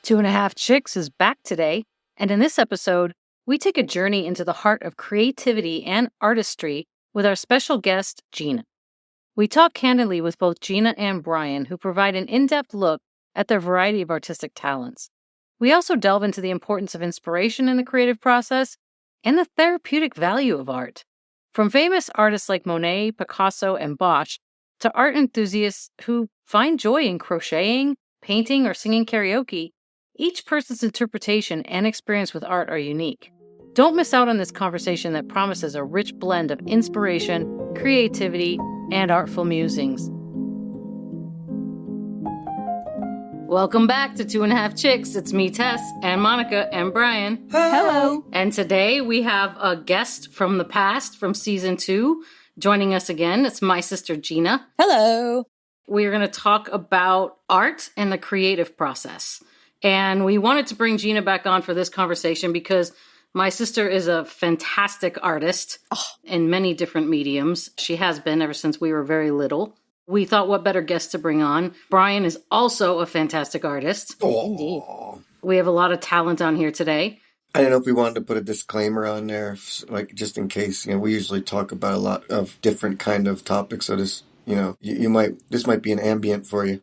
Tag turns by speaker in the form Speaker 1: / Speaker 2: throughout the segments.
Speaker 1: Two and a Half Chicks is back today, and in this episode, we take a journey into the heart of creativity and artistry with our special guest, Gina. We talk candidly with both Gina and Brian, who provide an in-depth look at their variety of artistic talents. We also delve into the importance of inspiration in the creative process and the therapeutic value of art. From famous artists like Monet, Picasso, and Bosch, to art enthusiasts who find joy in crocheting, painting, or singing karaoke, each person's interpretation and experience with art are unique. Don't miss out on this conversation that promises a rich blend of inspiration, creativity, and artful musings. Welcome back to Two and a Half Chicks. It's me, Tess, and Monica, and Brian.
Speaker 2: Hello.
Speaker 1: And today we have a guest from the past, from season 2, joining us again. It's my sister, Gina.
Speaker 2: Hello.
Speaker 1: We're going to talk about art and the creative process. And we wanted to bring Gina back on for this conversation because my sister is a fantastic artist in many different mediums. She has been ever since we were very little. We thought what better guest to bring on. Brian is also a fantastic artist.
Speaker 2: Indeed.
Speaker 1: We have a lot of talent on here today.
Speaker 3: I don't know if we wanted to put a disclaimer on there, like just in case. We usually talk about a lot of different kind of topics. So this, this might be an ambient for you.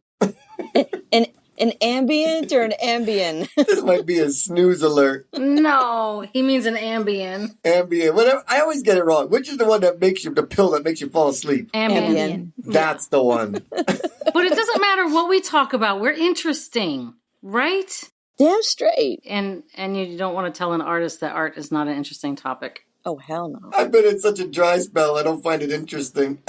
Speaker 2: An ambient or an Ambien?
Speaker 3: This might be a snooze alert.
Speaker 1: No, he means an Ambien.
Speaker 3: Ambien, whatever. I always get it wrong. Which is the one that makes you, the pill that makes you fall asleep?
Speaker 1: Ambien.
Speaker 3: That's the one.
Speaker 1: But it doesn't matter what we talk about. We're interesting, right?
Speaker 2: Damn straight.
Speaker 1: And you don't want to tell an artist that art is not an interesting topic.
Speaker 2: Oh, hell no.
Speaker 3: I've been in such a dry spell, I don't find it interesting.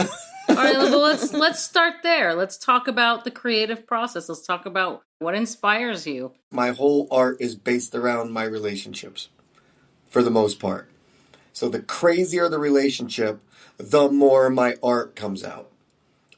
Speaker 1: All right, well, let's start there. Let's talk about the creative process. Let's talk about what inspires you.
Speaker 3: My whole art is based around my relationships, for the most part. So the crazier the relationship, the more my art comes out.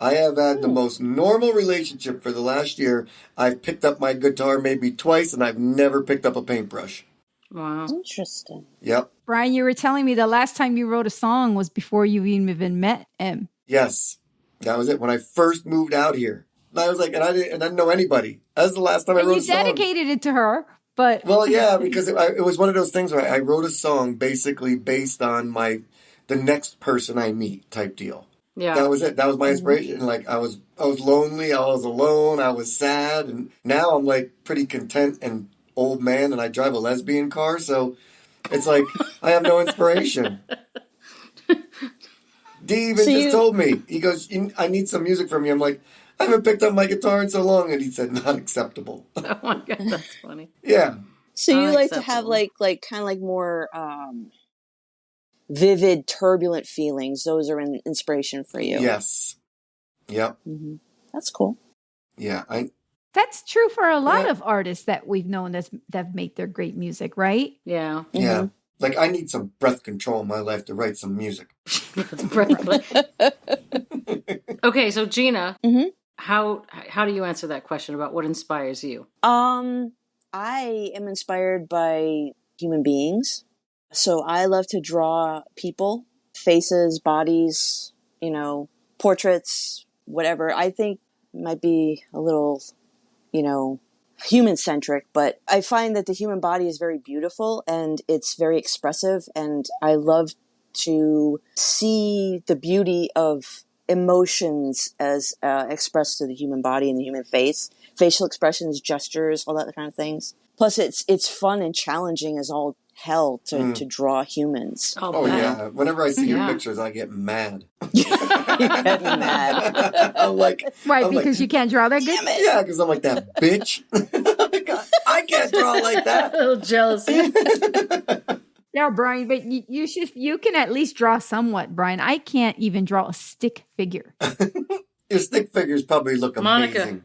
Speaker 3: I have had the most normal relationship for the last year. I've picked up my guitar maybe twice, and I've never picked up a paintbrush.
Speaker 1: Wow.
Speaker 2: Interesting.
Speaker 3: Yep.
Speaker 4: Brian, you were telling me the last time you wrote a song was before you even met him.
Speaker 3: Yes, that was it. When I first moved out here, I was like, and I didn't know anybody. That was the last time I wrote a song.
Speaker 4: You dedicated it to her, but
Speaker 3: well, yeah, because it was one of those things where I wrote a song basically based on the next person I meet type deal.
Speaker 1: Yeah,
Speaker 3: that was it. That was my inspiration. Like I was lonely. I was alone. I was sad, and now I'm like pretty content and old man, and I drive a lesbian car, so it's like I have no inspiration. D even told me, he goes, I need some music from you. I'm like, I haven't picked up my guitar in so long. And he said, not acceptable.
Speaker 1: Oh my God, that's funny.
Speaker 3: Yeah.
Speaker 2: So you like to have like kind of like more vivid, turbulent feelings. Those are an inspiration for you.
Speaker 3: Yes. Yep.
Speaker 2: Mm-hmm. That's cool.
Speaker 3: Yeah.
Speaker 4: that's true for a lot of artists that we've known that make their great music, right?
Speaker 1: Yeah.
Speaker 2: Mm-hmm.
Speaker 3: Yeah. Like, I need some breath control in my life to write some music.
Speaker 1: Okay, so Gina,
Speaker 2: mm-hmm.
Speaker 1: how do you answer that question about what inspires you?
Speaker 2: I am inspired by human beings. So I love to draw people, faces, bodies, portraits, whatever. I think might be a little, human-centric, but I find that the human body is very beautiful and it's very expressive, and I love to see the beauty of emotions as expressed to the human body and the human face, facial expressions, gestures, all that kind of things. Plus, it's fun and challenging as all hell to draw humans.
Speaker 3: Oh yeah. Whenever I see your pictures, I get mad.
Speaker 2: You get mad.
Speaker 3: I'm like,
Speaker 4: because you can't draw that good.
Speaker 3: Yeah, because I'm like that bitch. I can't draw like that.
Speaker 1: A little jealousy.
Speaker 4: Yeah, Brian, but you can at least draw somewhat, Brian. I can't even draw a stick figure.
Speaker 3: Your stick figures probably look
Speaker 1: Monica,
Speaker 3: amazing.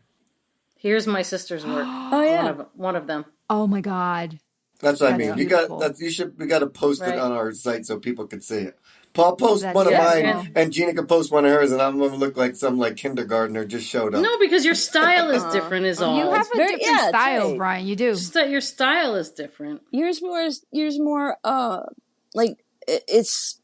Speaker 1: Here's my sister's work.
Speaker 2: Oh yeah,
Speaker 1: one of them.
Speaker 4: Oh my God.
Speaker 3: That's what I mean.
Speaker 4: Beautiful.
Speaker 3: We got to post it on our site so people can see it. Paul, post one of mine, and Gina can post one of hers, and I'm going to look like some kindergartner just showed up.
Speaker 1: No, because your style is different is all.
Speaker 4: You have a different style,
Speaker 2: right.
Speaker 4: Brian. You do.
Speaker 1: Just that your style is different.
Speaker 2: Yours more like it's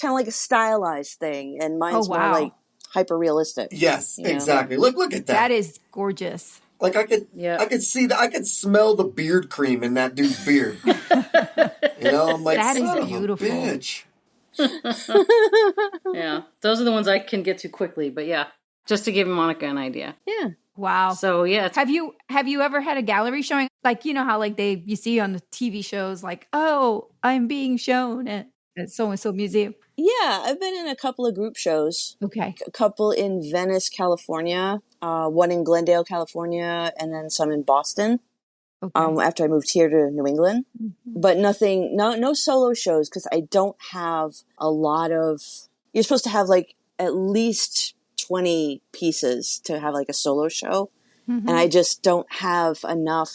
Speaker 2: kind of like a stylized thing, and mine's more like hyper realistic.
Speaker 3: Yes, exactly. Look at that.
Speaker 4: That is gorgeous.
Speaker 3: Like I could see that. I could smell the beard cream in that dude's beard. I'm like,
Speaker 4: That is
Speaker 3: son of
Speaker 4: beautiful.
Speaker 3: a bitch.
Speaker 1: Yeah, those are the ones I can get to quickly. But yeah, just to give Monica an idea.
Speaker 2: Yeah.
Speaker 4: Wow.
Speaker 1: So yeah,
Speaker 4: Have you ever had a gallery showing? Like, you know how like you see on the TV shows, like, oh, I'm being shown at so and so museum.
Speaker 2: Yeah, I've been in a couple of group shows.
Speaker 4: Okay.
Speaker 2: A couple in Venice, California, one in Glendale, California, and then some in Boston.
Speaker 4: Okay.
Speaker 2: After I moved here to New England.
Speaker 4: Mm-hmm.
Speaker 2: But no solo shows, because I don't have a lot of. You're supposed to have like at least 20 pieces to have like a solo show,
Speaker 4: Mm-hmm.
Speaker 2: and I just don't have enough.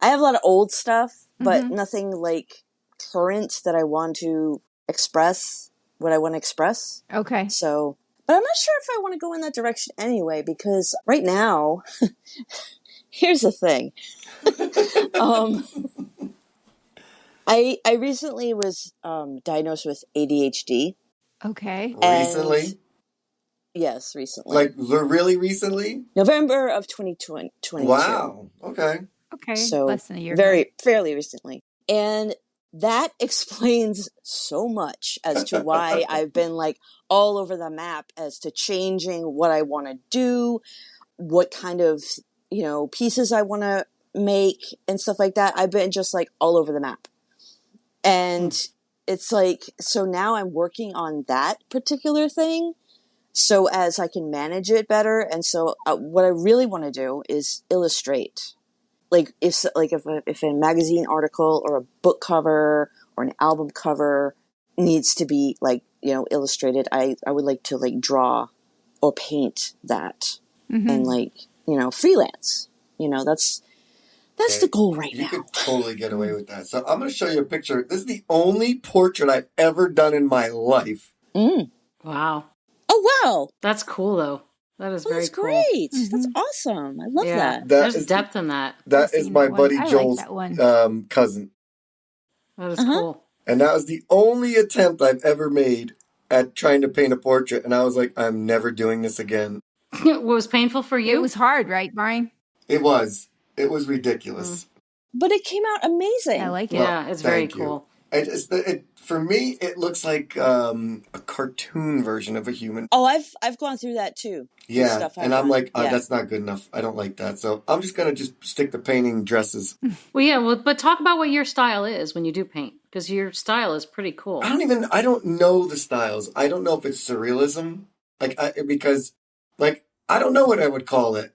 Speaker 2: I have a lot of old stuff, but
Speaker 4: Mm-hmm.
Speaker 2: nothing like current that I want to express what I want to express.
Speaker 4: Okay.
Speaker 2: So, but I'm not sure if I want to go in that direction anyway, because right now, here's the thing. I recently was diagnosed with ADHD.
Speaker 4: Okay.
Speaker 3: Recently?
Speaker 2: Yes, recently.
Speaker 3: Like really recently?
Speaker 2: November of 2022.
Speaker 3: Wow. Okay.
Speaker 4: Okay.
Speaker 2: So
Speaker 4: less than a year.
Speaker 2: fairly recently. And that explains so much as to why I've been like all over the map as to changing what I want to do, what kind of, pieces I want to make and stuff like that. I've been just like all over the map. And it's like, so now I'm working on that particular thing so as I can manage it better. And so what I really want to do is illustrate. Like if a magazine article or a book cover or an album cover needs to be like, illustrated, I would like to like draw or paint that and like, freelance. That's the goal right now.
Speaker 3: You could totally get away with that. So I'm going to show you a picture. This is the only portrait I've ever done in my life.
Speaker 1: Wow.
Speaker 2: Oh, wow.
Speaker 1: That's cool, though. That is very
Speaker 2: that's
Speaker 1: cool.
Speaker 2: Great. That's awesome. I love that.
Speaker 1: There's depth in that.
Speaker 3: That is my buddy Joel's cousin.
Speaker 1: That is cool.
Speaker 3: And that was the only attempt I've ever made at trying to paint a portrait. And I was like, I'm never doing this again.
Speaker 1: What was painful for you?
Speaker 4: It was hard, right, Brian?
Speaker 3: It was. It was ridiculous.
Speaker 2: But it came out amazing.
Speaker 4: I like it.
Speaker 1: Yeah, it's very cool.
Speaker 3: For me, it looks like a cartoon version of a human.
Speaker 2: Oh, I've gone through that too.
Speaker 3: Yeah, and I'm like, that's not good enough. I don't like that. So I'm just going to just stick to painting dresses.
Speaker 1: But talk about what your style is when you do paint, because your style is pretty cool.
Speaker 3: I don't know the styles. I don't know if it's surrealism. Because I don't know what I would call it.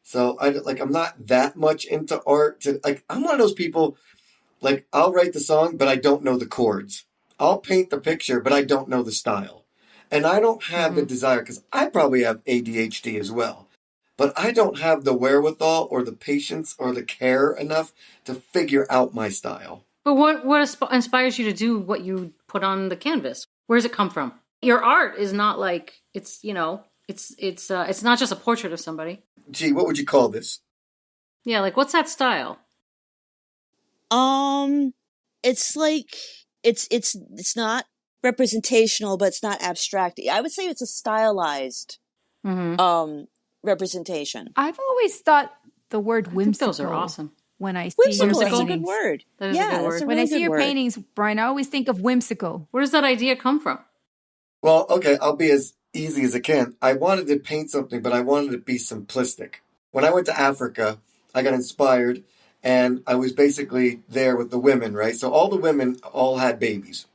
Speaker 3: So I'm not that much into art. I'm one of those people, I'll write the song, but I don't know the chords. I'll paint the picture, but I don't know the style. And I don't have the desire, because I probably have ADHD as well. But I don't have the wherewithal or the patience or the care enough to figure out my style.
Speaker 1: But what inspires you to do what you put on the canvas? Where does it come from? Your art is not like, it's not just a portrait of somebody.
Speaker 3: Gee, what would you call this?
Speaker 1: Yeah, what's that style?
Speaker 2: It's like it's not representational, but it's not abstract. I would say it's a stylized representation.
Speaker 4: I've always thought the word whimsical.
Speaker 1: Those are awesome.
Speaker 4: When I see
Speaker 2: Whimsical
Speaker 4: your
Speaker 2: is a
Speaker 4: paintings.
Speaker 2: good word.
Speaker 1: That is a good word.
Speaker 4: When I see your paintings, Brian, I always think of whimsical.
Speaker 1: Where does that idea come from?
Speaker 3: Well, okay, I'll be as easy as I can. I wanted to paint something, but I wanted it to be simplistic. When I went to Africa, I got inspired, and I was basically there with the women, right? So all the women all had babies,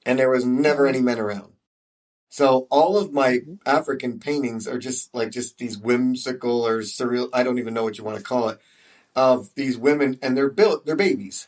Speaker 3: and there was never any men around. So all of my African paintings are just these whimsical or surreal, I don't even know what you want to call it, of these women, and they're babies.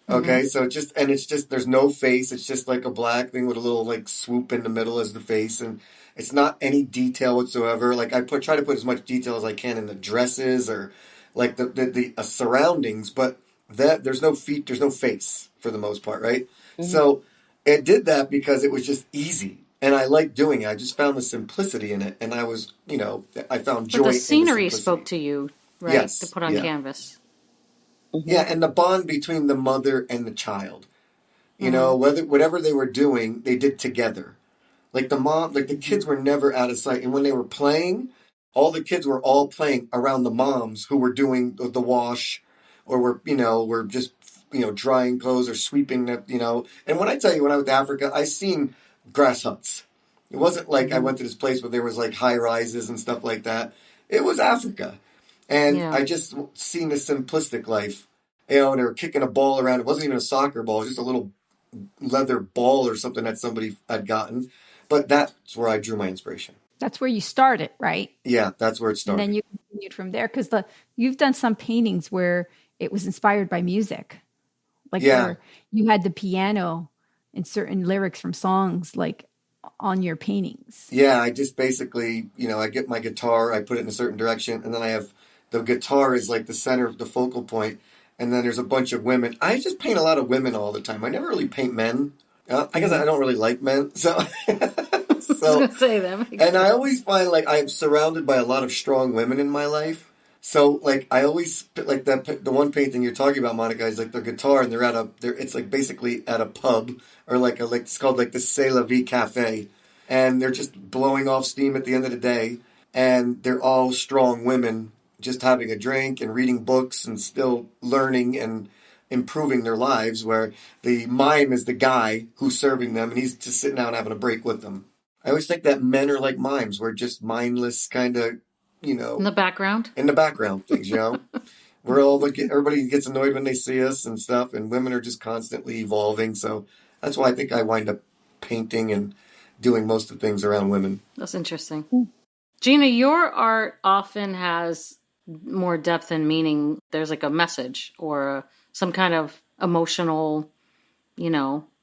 Speaker 3: Okay, so it's just there's no face. It's just like a black thing with a little swoop in the middle as the face, and it's not any detail whatsoever. I try to put as much detail as I can in the dresses or the surroundings, but there's no feet, there's no face for the most part, right? So it did that because it was just easy, and I liked doing it. I just found the simplicity in it, and I was, I found joy.
Speaker 1: But the scenery
Speaker 3: in the
Speaker 1: spoke to you, right?
Speaker 3: Yes,
Speaker 1: to put on canvas.
Speaker 3: Yeah, and the bond between the mother and the child. Whatever they were doing, they did together. The kids were never out of sight. And when they were playing, all the kids were all playing around the moms who were doing the wash, or were just, drying clothes or sweeping, And when I tell you, when I was to Africa, I seen grass huts. It wasn't like I went to this place where there was like high rises and stuff like that. It was Africa. And
Speaker 1: Yeah.
Speaker 3: I just seen the simplistic life. And they were kicking a ball around. It wasn't even a soccer ball. It was just a little leather ball or something that somebody had gotten. But that's where I drew my inspiration.
Speaker 4: That's where you started, right?
Speaker 3: Yeah, that's where it started.
Speaker 4: And then you continued from there, because you've done some paintings where it was inspired by music, like where you had the piano and certain lyrics from songs like on your paintings.
Speaker 3: Yeah, I just basically, I get my guitar, I put it in a certain direction, and then I have the guitar is like the center of the focal point, and then there's a bunch of women. I just paint a lot of women all the time. I never really paint men. I guess I don't really like men, so.
Speaker 1: I was going to say that.
Speaker 3: And I always find like I'm surrounded by a lot of strong women in my life. So like I always like that the one painting you're talking about, Monica, is like the guitar, and it's like basically at a pub, or it's called like the C'est la Vie Cafe, and they're just blowing off steam at the end of the day, and they're all strong women just having a drink and reading books and still learning and improving their lives, where the mime is the guy who's serving them, and he's just sitting down having a break with them. I always think that men are like mimes. We're just mindless kind of,
Speaker 1: in the background.
Speaker 3: In the background things, We're all everybody gets annoyed when they see us and stuff, and women are just constantly evolving. So that's why I think I wind up painting and doing most of the things around women.
Speaker 1: That's interesting. Gina, your art often has more depth and meaning. There's like a message or some kind of emotional,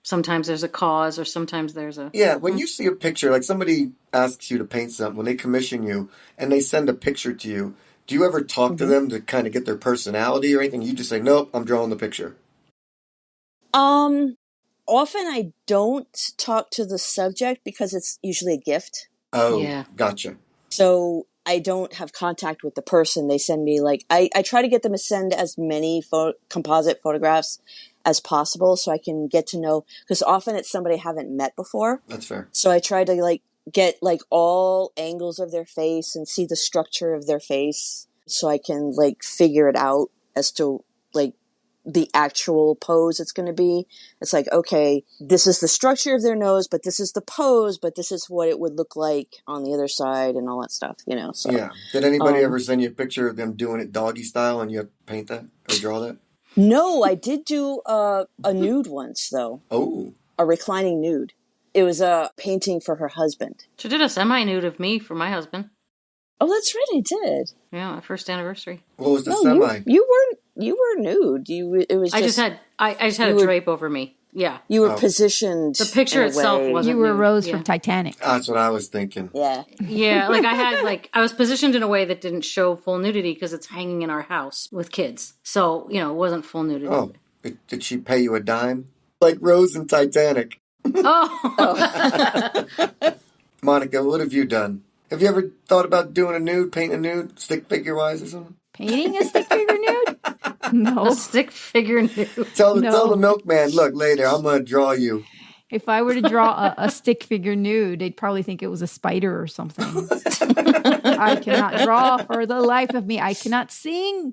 Speaker 1: sometimes there's a cause, or sometimes there's a...
Speaker 3: Yeah, when you see a picture, like somebody asks you to paint something, when they commission you and they send a picture to you, do you ever talk to them to kind of get their personality or anything? You just say, nope, I'm drawing the picture.
Speaker 2: Often I don't talk to the subject because it's usually a gift.
Speaker 3: Oh,
Speaker 1: yeah.
Speaker 3: Gotcha.
Speaker 2: So I don't have contact with the person. They send me I try to get them to send as many composite photographs as possible so I can get to know, because often it's somebody I haven't met before.
Speaker 3: That's fair.
Speaker 2: So I try to get all angles of their face and see the structure of their face so I can figure it out as to the actual pose it's going to be. It's like, okay, this is the structure of their nose, but this is the pose, but this is what it would look like on the other side and all that stuff, so.
Speaker 3: Yeah. Did anybody ever send you a picture of them doing it doggy style and you paint that or draw that?
Speaker 2: No, I did do a nude once, though.
Speaker 3: Oh.
Speaker 2: A reclining nude. It was a painting for her husband.
Speaker 1: She did a semi-nude of me for my husband.
Speaker 2: Oh, that's right, I did.
Speaker 1: Yeah, my first anniversary.
Speaker 3: What was the semi?
Speaker 2: You were nude. I just had
Speaker 1: a drape over me. Yeah.
Speaker 2: You were positioned.
Speaker 1: The picture itself wasn't.
Speaker 4: You were
Speaker 1: nude.
Speaker 4: Rose
Speaker 1: Yeah.
Speaker 4: from Titanic.
Speaker 3: That's what I was thinking.
Speaker 2: Yeah.
Speaker 1: Yeah, I was positioned in a way that didn't show full nudity because it's hanging in our house with kids. So, it wasn't full nudity.
Speaker 3: Oh, did she pay you a dime? Like Rose in Titanic.
Speaker 1: Oh.
Speaker 3: Monica, what have you done? Have you ever thought about doing a nude, painting a nude, stick figure wise or something?
Speaker 4: Painting a stick figure nude? No.
Speaker 1: A stick figure nude.
Speaker 3: Tell the milkman, look, later, I'm going to draw you.
Speaker 4: If I were to draw a stick figure nude, they'd probably think it was a spider or something. I cannot draw for the life of me. I cannot sing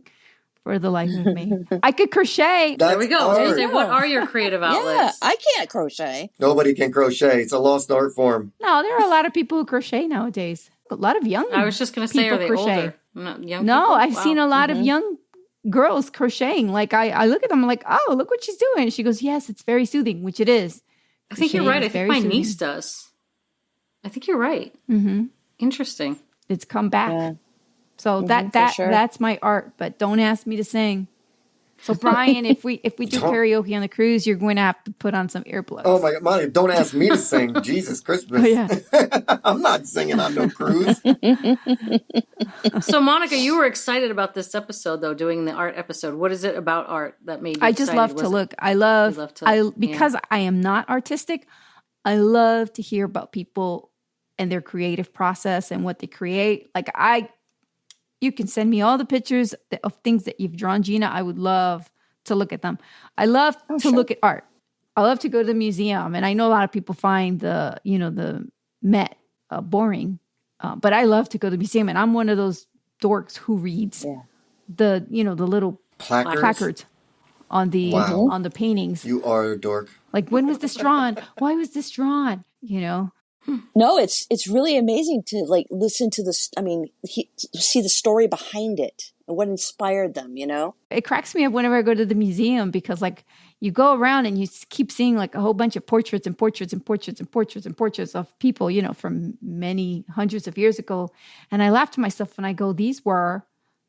Speaker 4: for the life of me. I could crochet.
Speaker 1: There we go. What are your creative outlets?
Speaker 2: Yeah, I can't crochet.
Speaker 3: Nobody can crochet. It's a lost art form.
Speaker 4: No, there are a lot of people who crochet nowadays. A lot of young
Speaker 1: I was just going to say, are they
Speaker 4: crochet.
Speaker 1: older? Not young
Speaker 4: No,
Speaker 1: people?
Speaker 4: I've
Speaker 1: Wow.
Speaker 4: seen a lot of young girls crocheting. I look at them, I'm like, oh, look what she's doing. She goes, yes, it's very soothing, which it is.
Speaker 1: I think you're
Speaker 4: Crocheting
Speaker 1: right.
Speaker 4: is
Speaker 1: I think
Speaker 4: very
Speaker 1: my
Speaker 4: soothing.
Speaker 1: niece does. I think you're right.
Speaker 4: Mm-hmm.
Speaker 1: Interesting.
Speaker 4: It's come back.
Speaker 2: Yeah.
Speaker 4: So
Speaker 2: for sure.
Speaker 4: that's my art, but don't ask me to sing. So Brian, if we do karaoke on the cruise, you're going to have to put on some earplugs.
Speaker 3: Oh my God, Monica, don't ask me to sing. Jesus Christmas.
Speaker 4: Oh, yeah.
Speaker 3: I'm not singing on no cruise.
Speaker 1: So Monica, you were excited about this episode, though, doing the art episode. What is it about art that made you
Speaker 4: I just
Speaker 1: excited?
Speaker 4: love
Speaker 1: Was
Speaker 4: to
Speaker 1: it-
Speaker 4: look. Because I am not artistic, I love to hear about people and their creative process and what they create. You can send me all the pictures of things that you've drawn, Gina. I would love to look at them. I love to look at art. I love to go to the museum. And I know a lot of people find the Met boring. But I love to go to the museum, and I'm one of those dorks who reads the little placards on the
Speaker 3: Wow.
Speaker 4: on the paintings.
Speaker 3: You are a dork.
Speaker 4: Like, when was this drawn? Why was this drawn? You know?
Speaker 2: No, it's really amazing to like listen to this. I mean, see the story behind it and what inspired them. You know,
Speaker 4: It cracks me up whenever I go to the museum, because like you go around and you keep seeing like a whole bunch of portraits and portraits and portraits and portraits and portraits of people, from many hundreds of years ago. And I laugh to myself when I go, these were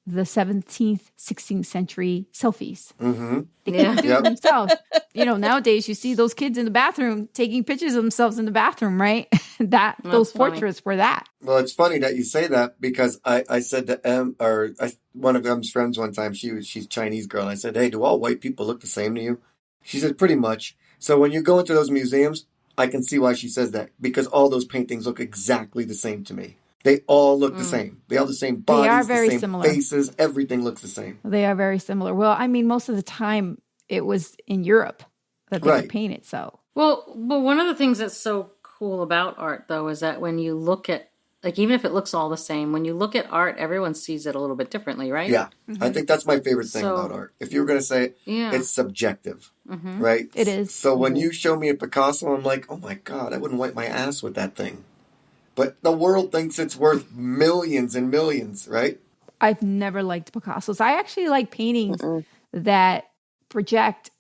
Speaker 4: the 17th, 16th century selfies.
Speaker 3: Mm-hmm.
Speaker 4: They couldn't do it themselves. Nowadays you see those kids in the bathroom taking pictures of themselves in the bathroom, right? Those portraits were that.
Speaker 3: Well, it's funny that you say that, because I said to one of M's friends one time, she's a Chinese girl, and I said, hey, do all white people look the same to you? She said, pretty much. So when you go into those museums, I can see why she says that, because all those paintings look exactly the same to me. They all look the same. They all have the same bodies,
Speaker 4: They are very
Speaker 3: the same
Speaker 4: similar.
Speaker 3: faces. Everything looks the same.
Speaker 4: They are very similar. Well, I mean, most of the time it was in Europe that they would paint it. So,
Speaker 1: well, but one of the things that's so cool about art, though, is that when you look at, like, even if it looks all the same, when you look at art, everyone sees it a little bit differently, right?
Speaker 3: Yeah. Mm-hmm. I think that's my favorite thing about art. If you were going to say it, it's subjective, right?
Speaker 4: It is.
Speaker 3: So when you show me a Picasso, I'm like, oh my God, I wouldn't wipe my ass with that thing. But the world thinks it's worth millions and millions, right?
Speaker 4: I've never liked Picassos. I actually like paintings that project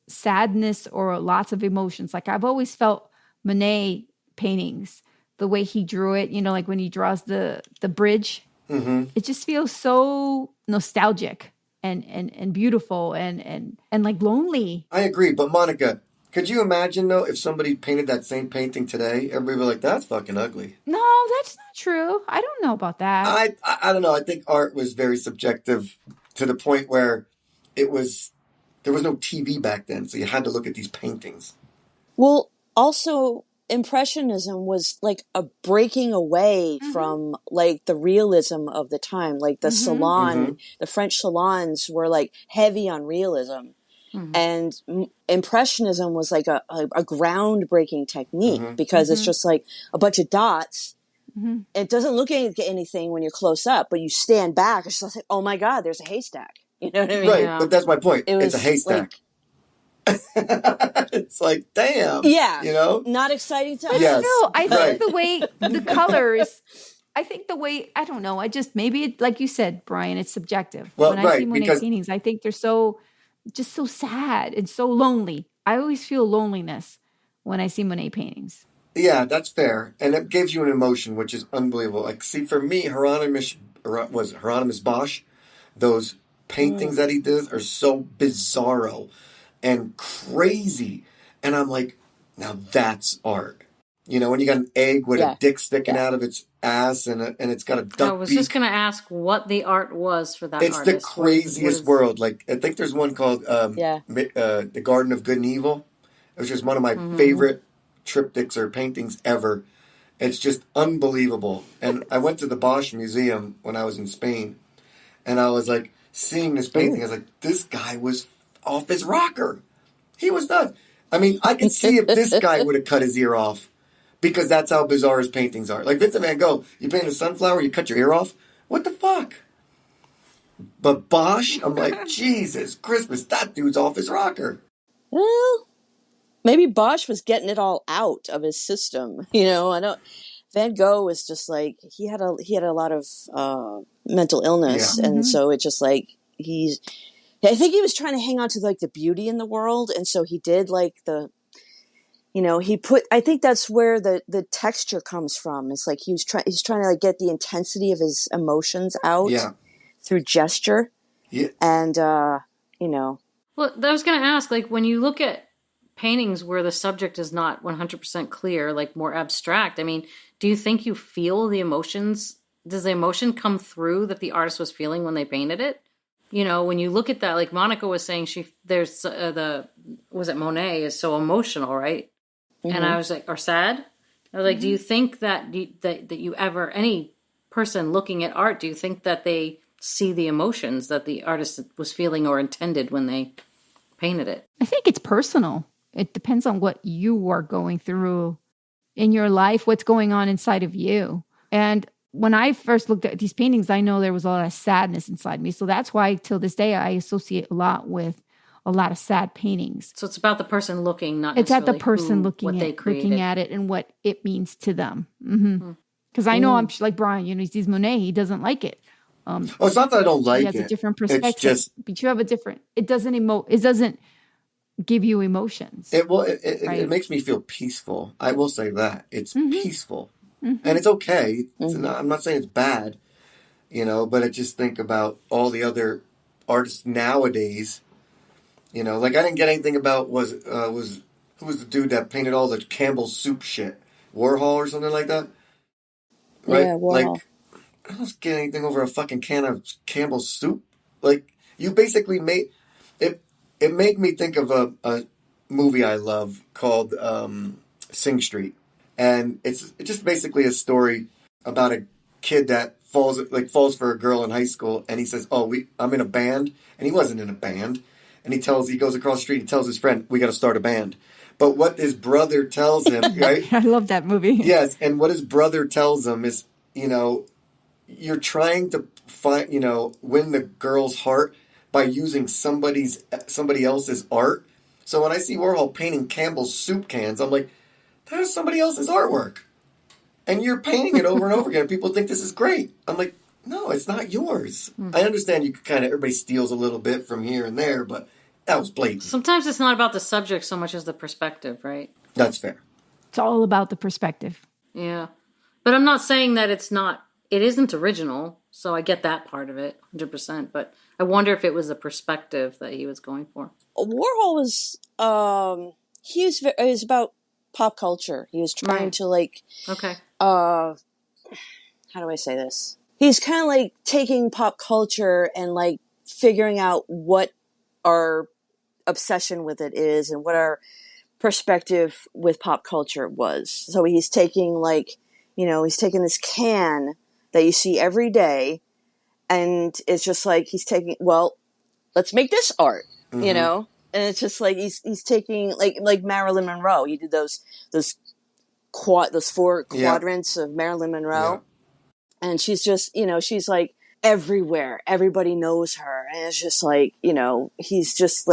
Speaker 4: sadness or lots of emotions. Like, I've always felt Monet paintings, the way he drew it, like when he draws the bridge, it just feels so nostalgic and beautiful and like lonely.
Speaker 3: I agree. But Monica, could you imagine, though, if somebody painted that same painting today, everybody would be like, that's fucking ugly.
Speaker 4: No, that's not true. I don't know about that.
Speaker 3: I don't know. I think art was very subjective to the point where there was no TV back then, so you had to look at these paintings.
Speaker 2: Well, also, Impressionism was like a breaking away from like the realism of the time. Like the salon, the French salons were like heavy on realism. And Impressionism was like a groundbreaking technique because it's just like a bunch of dots. It doesn't look like anything when you're close up, but you stand back, it's just like, oh my God, there's a haystack. You know what I mean?
Speaker 3: Right, but that's my point. It's a haystack. It's like, damn.
Speaker 2: Yeah.
Speaker 3: Not
Speaker 2: exciting to
Speaker 3: us. Yes.
Speaker 4: No, I think the way the colors, I don't know. Maybe like you said, Brian, it's subjective.
Speaker 3: Well,
Speaker 4: when I see Monet paintings, I think they're so sad and so lonely. I always feel loneliness when I see Monet paintings.
Speaker 3: Yeah, that's fair. And it gives you an emotion, which is unbelievable. Like, see, for me, Hieronymus Bosch, those paintings that he does are so bizarro and crazy. And I'm like, now that's art. When you got an egg with a dick sticking out of its ass and it's got a duck beak.
Speaker 1: I was just going to ask what the art was for that artist.
Speaker 3: It's the craziest world. Like, I think there's one called The Garden of Good and Evil. It was just one of my favorite triptychs or paintings ever. It's just unbelievable. And I went to the Bosch Museum when I was in Spain, and I was like, seeing this painting, I was like, this guy was off his rocker. He was nuts. I mean, I could see if this guy would have cut his ear off, because that's how bizarre his paintings are. Like Vincent van Gogh, you paint a sunflower, you cut your ear off? What the fuck? But Bosch, I'm like, Jesus Christmas, that dude's off his rocker.
Speaker 2: Well, maybe Bosch was getting it all out of his system. Van Gogh was just like, he had a lot of mental illness. Yeah. And so it just like, I think he was trying to hang on to like the beauty in the world. And so he did like I think that's where the texture comes from. It's like he's trying to like get the intensity of his emotions out through gesture. Yeah. And,
Speaker 1: Well, I was going to ask, like, when you look at paintings where the subject is not 100% clear, like more abstract, I mean, do you think you feel the emotions? Does the emotion come through that the artist was feeling when they painted it? When you look at that, like Monica was saying, Monet is so emotional, right? And I was like, or sad? I was like, do you think that you ever, any person looking at art, do you think that they see the emotions that the artist was feeling or intended when they painted it?
Speaker 4: I think it's personal. It depends on what you are going through in your life, what's going on inside of you. And when I first looked at these paintings, I know there was a lot of sadness inside me. So that's why till this day, I associate a lot with a lot of sad paintings.
Speaker 1: So it's about the person looking, not
Speaker 4: It's at the
Speaker 1: necessarily
Speaker 4: person
Speaker 1: what they created.
Speaker 4: looking at it and what it means to them. Because I know I'm like Brian, he sees Monet, he doesn't like it.
Speaker 3: It's not that I don't like
Speaker 4: he has
Speaker 3: it.
Speaker 4: a different perspective.
Speaker 3: It's just,
Speaker 4: but you have a different. It doesn't give you emotions.
Speaker 3: it makes me feel peaceful. I will say that it's peaceful, and it's okay. I'm not saying it's bad, but I just think about all the other artists nowadays. Like I didn't get anything about who was the dude that painted all the Campbell's soup shit, Warhol or something like that, right?
Speaker 2: Yeah, Warhol.
Speaker 3: Like I don't get anything over a fucking can of Campbell's soup. Like you basically made it. It made me think of a movie I love called Sing Street, and it's just basically a story about a kid that falls for a girl in high school, and he says, I'm in a band, and he wasn't in a band, and he goes across the street, he tells his friend, we got to start a band. But what his brother tells him, right?
Speaker 4: I love that movie.
Speaker 3: Yes, and what his brother tells him is, you're trying to find, win the girl's heart by using somebody else's art. So when I see Warhol painting Campbell's soup cans, I'm like, that's somebody else's artwork. And you're painting it over and over again. People think this is great. I'm like, no, it's not yours. I understand you could everybody steals a little bit from here and there, but that was blatant.
Speaker 1: Sometimes it's not about the subject so much as the perspective, right?
Speaker 3: That's fair.
Speaker 4: It's all about the perspective.
Speaker 1: Yeah. But I'm not saying that it isn't original, so I get that part of it, 100%, but I wonder if it was the perspective that he was going for.
Speaker 2: Warhol was, he was about pop culture. He was trying to
Speaker 1: okay.
Speaker 2: How do I say this? He's kind of taking pop culture and figuring out what our obsession with it is and what our perspective with pop culture was. So he's taking he's taking this can that you see every day, and it's just he's taking, let's make this art, and it's just he's taking like Marilyn Monroe. You did those four quadrants of Marilyn Monroe, and she's just she's everywhere. Everybody knows her, and it's just he's just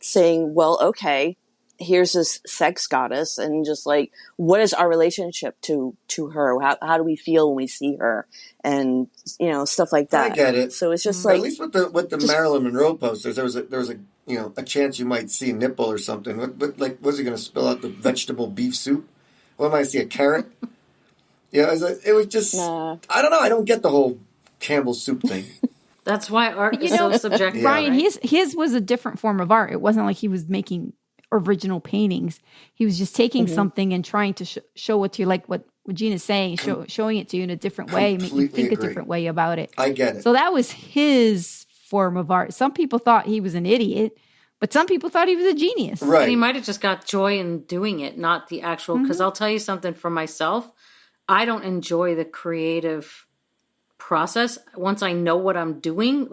Speaker 2: saying, well, okay, here's this sex goddess, and just what is our relationship to her? How do we feel when we see her, and stuff like that.
Speaker 3: I get it.
Speaker 2: So it's just
Speaker 3: at least with the Marilyn Monroe posters, there was a chance you might see a nipple or something. But was he going to spill out the vegetable beef soup? What might I see, a carrot? It was just I don't know. I don't get the whole Campbell soup thing.
Speaker 1: That's why art is so subjective.
Speaker 4: Brian,
Speaker 1: right?
Speaker 4: his was a different form of art. It wasn't like he was making original paintings. He was just taking something and trying to show it to you, like what Gina's saying, showing it to you in a different way, make you think a different way about it.
Speaker 3: I get it.
Speaker 4: So that was his form of art. Some people thought he was an idiot, but some people thought he was a genius.
Speaker 3: Right.
Speaker 1: And he might have just got joy in doing it, not the actual, because I'll tell you something for myself. I don't enjoy the creative process. Once I know what I'm doing,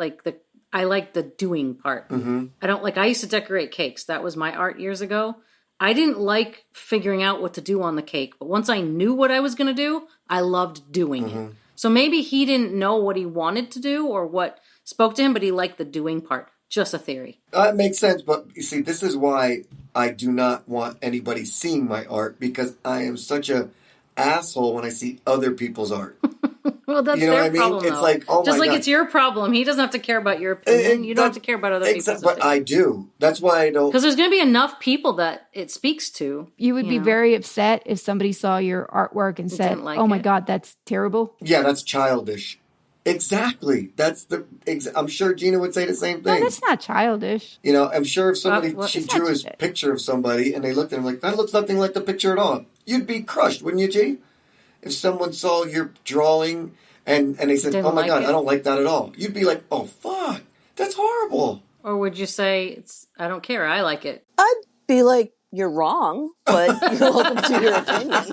Speaker 1: I like the doing part. I don't I used to decorate cakes. That was my art years ago. I didn't like figuring out what to do on the cake, but once I knew what I was going to do, I loved doing it. So maybe he didn't know what he wanted to do or what spoke to him, but he liked the doing part. Just a theory.
Speaker 3: It makes sense, but you see, this is why I do not want anybody seeing my art, because I am such a asshole when I see other people's art.
Speaker 1: Well, that's their problem,
Speaker 3: It's
Speaker 1: though. Just
Speaker 3: my God.
Speaker 1: It's your problem. He doesn't have to care about your opinion. You don't have to care about other people's
Speaker 3: But I do. That's why I don't.
Speaker 1: Because there's going to be enough people that it speaks to.
Speaker 4: You would be very upset if somebody saw your artwork and said, "Oh my God, that's terrible."
Speaker 3: Yeah, that's childish. Exactly. I'm sure Gina would say the same thing.
Speaker 4: No, that's not childish.
Speaker 3: I'm sure if somebody she drew his picture of somebody and they looked at him like, that looks nothing like the picture at all, you'd be crushed, wouldn't you, G? If someone saw your drawing and they said, "Oh my God, I don't like that at all," you'd be like, "Oh fuck, that's horrible."
Speaker 1: Or would you say, "I don't care, I like it"?
Speaker 2: I'd be like, "You're wrong, but you're welcome to your opinion."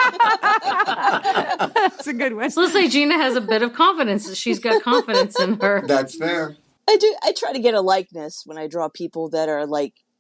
Speaker 4: That's a good one.
Speaker 1: So let's say Gina has a bit of confidence. She's got confidence in her.
Speaker 3: That's fair.
Speaker 2: I do. I try to get a likeness when I draw people that are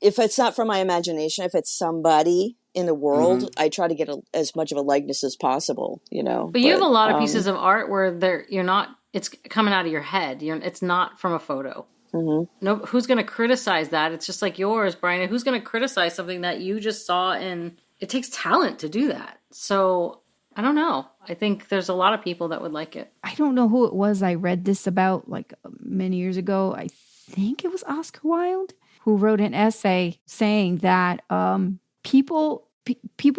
Speaker 2: if it's not from my imagination, if it's somebody in the world, I try to get as much of a likeness as possible, you know.
Speaker 1: But you have a lot of pieces of art where you're not, it's coming out of your head. It's not from a photo. No, who's going to criticize that? It's just like yours, Brian. Who's going to criticize something that you just saw? And it takes talent to do that. So I don't know. I think there's a lot of people that would like it.
Speaker 4: I don't know who it was I read this about like many years ago. I think it was Oscar Wilde who wrote an essay saying that people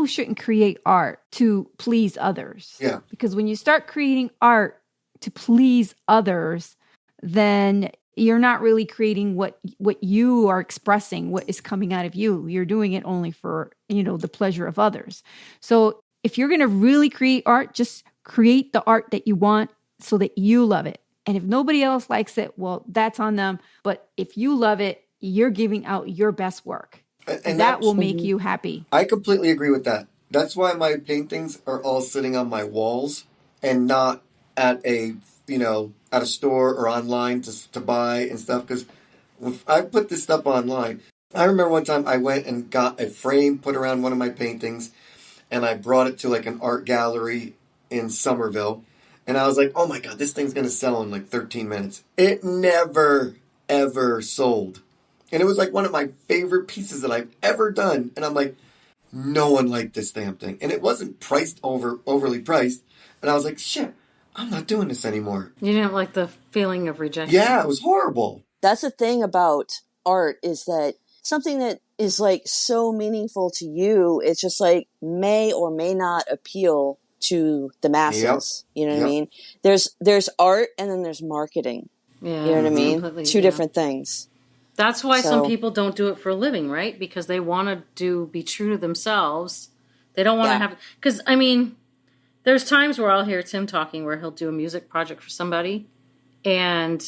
Speaker 4: shouldn't create art to please others.
Speaker 3: Yeah.
Speaker 4: Because when you start creating art to please others, then you're not really creating what you are expressing, what is coming out of you. You're doing it only for, the pleasure of others. So if you're going to really create art, just create the art that you want so that you love it. And if nobody else likes it, well, that's on them. But if you love it, you're giving out your best work. And that will make you happy.
Speaker 3: I completely agree with that. That's why my paintings are all sitting on my walls and not at at a store or online to buy and stuff. Because if I put this stuff online, I remember one time I went and got a frame put around one of my paintings, and I brought it to like an art gallery in Somerville. And I was like, oh my God, this thing's going to sell in like 13 minutes. It never, ever sold. And it was like one of my favorite pieces that I've ever done. And I'm like, no one liked this damn thing. And it wasn't overly priced. And I was like, shit, I'm not doing this anymore.
Speaker 1: You didn't like the feeling of rejection?
Speaker 3: Yeah, it was horrible.
Speaker 2: That's the thing about art, is that something that is like so meaningful to you, it's just like may or may not appeal to the masses. Yep. You know what I mean? There's art and then there's marketing.
Speaker 1: Yeah,
Speaker 2: you know what I mean? Two different things.
Speaker 1: That's why some people don't do it for a living, right? Because they want to be true to themselves. They don't want to have... Because, I mean, there's times where I'll hear Tim talking where he'll do a music project for somebody, and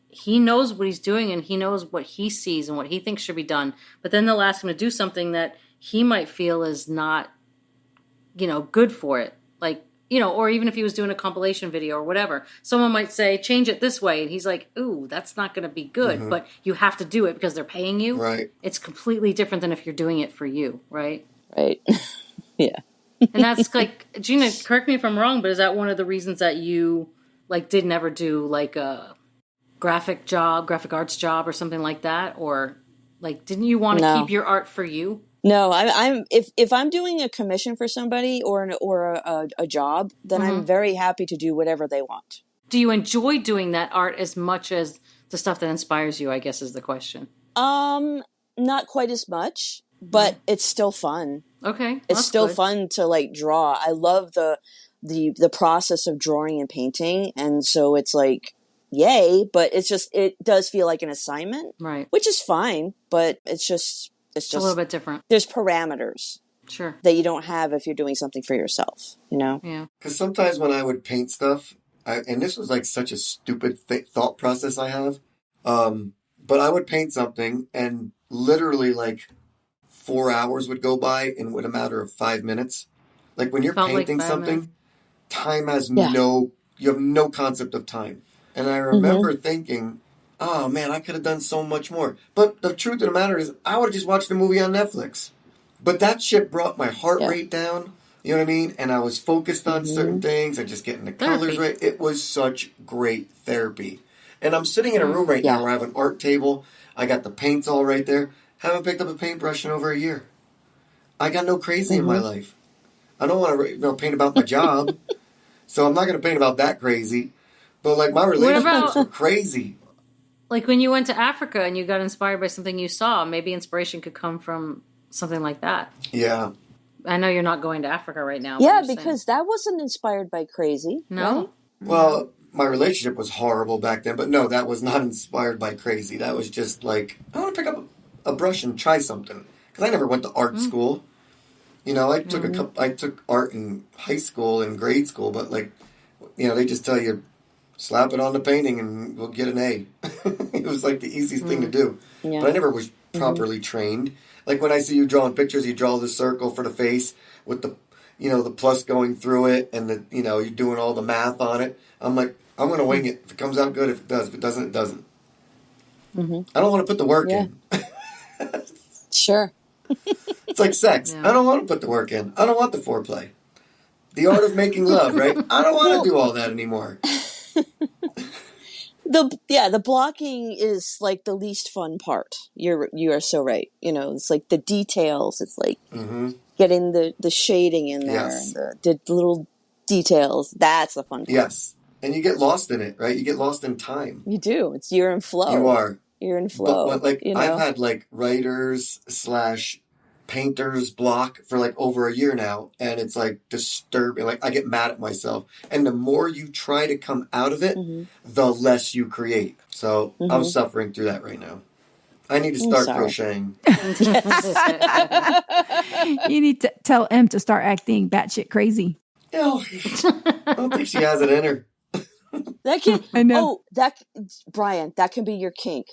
Speaker 1: he knows what he's doing, and he knows what he sees and what he thinks should be done. But then they'll ask him to do something that he might feel is not, good for it. Like, or even if he was doing a compilation video or whatever, someone might say, change it this way. And he's like, ooh, that's not going to be good, but you have to do it because they're paying you.
Speaker 3: Right.
Speaker 1: It's completely different than if you're doing it for you, right?
Speaker 2: Right. Yeah.
Speaker 1: And that's like, Gina, correct me if I'm wrong, but is that one of the reasons that you didn't ever do like a graphic arts job or something like that? Or like, didn't you want to keep your art for you?
Speaker 2: No, I'm if I'm doing a commission for somebody or a job, then I'm very happy to do whatever they want.
Speaker 1: Do you enjoy doing that art as much as the stuff that inspires you, I guess is the question.
Speaker 2: Not quite as much, but it's still fun.
Speaker 1: Okay.
Speaker 2: It's still fun to like draw. I love the process of drawing and painting, and so it's like yay, but it does feel like an assignment.
Speaker 1: Right.
Speaker 2: Which is fine, but it's just
Speaker 1: a little bit different.
Speaker 2: There's parameters.
Speaker 1: Sure.
Speaker 2: That you don't have if you're doing something for yourself,
Speaker 1: Yeah.
Speaker 3: Because sometimes when I would paint stuff, and this was like such a stupid thought process I have, but I would paint something and literally like 4 hours would go by in a matter of 5 minutes. Like when you're painting something, time has you have no concept of time. And I remember thinking, oh man, I could have done so much more. But the truth of the matter is, I would have just watched a movie on Netflix. But that shit brought my heart rate down. You know what I mean? And I was focused on certain things and just getting the colors right. It was such great therapy. And I'm sitting in a room right now where I have an art table. I got the paints all right there. Haven't picked up a paintbrush in over a year. I got no crazy in my life. I don't want to paint about my job. So I'm not going to paint about that crazy. But like my relationships were crazy.
Speaker 1: Like when you went to Africa and you got inspired by something you saw, maybe inspiration could come from something like that.
Speaker 3: Yeah.
Speaker 1: I know you're not going to Africa right now.
Speaker 2: Yeah, because that wasn't inspired by crazy.
Speaker 1: No.
Speaker 2: Right?
Speaker 3: Well, my relationship was horrible back then, but no, that was not inspired by crazy. That was just like, I want to pick up a brush and try something. Because I never went to art school. I took art in high school and grade school, but like, they just tell you, slap it on the painting and we'll get an A. It was like the easiest thing to do. Yeah. But I never was properly trained. Like when I see you drawing pictures, you draw the circle for the face with the, the plus going through it and you're doing all the math on it. I'm like, I'm going to wing it. If it comes out good, if it does. If it doesn't, it doesn't. I don't want to put the work in.
Speaker 2: Sure.
Speaker 3: It's like sex.
Speaker 1: Yeah.
Speaker 3: I don't want to put the work in. I don't want the foreplay. The art of making love, right? I don't want to do all that anymore.
Speaker 2: The blocking is like the least fun part. You are so right. It's like the details. It's like getting the shading in there,
Speaker 3: Yes.
Speaker 2: the little details. That's the fun part.
Speaker 3: Yes. And you get lost in it, right? You get lost in time.
Speaker 2: You do. You're in flow.
Speaker 3: You are.
Speaker 2: You're in flow.
Speaker 3: But I've had writers / painters block for over a year now, and it's disturbing. I get mad at myself, and the more you try to come out of it, the less you create. So I'm suffering through that right now. I need to start crocheting.
Speaker 4: You need to tell M to start acting batshit crazy.
Speaker 3: No, I don't think she has it in her.
Speaker 2: That can.
Speaker 4: I know.
Speaker 2: Brian, that can be your kink.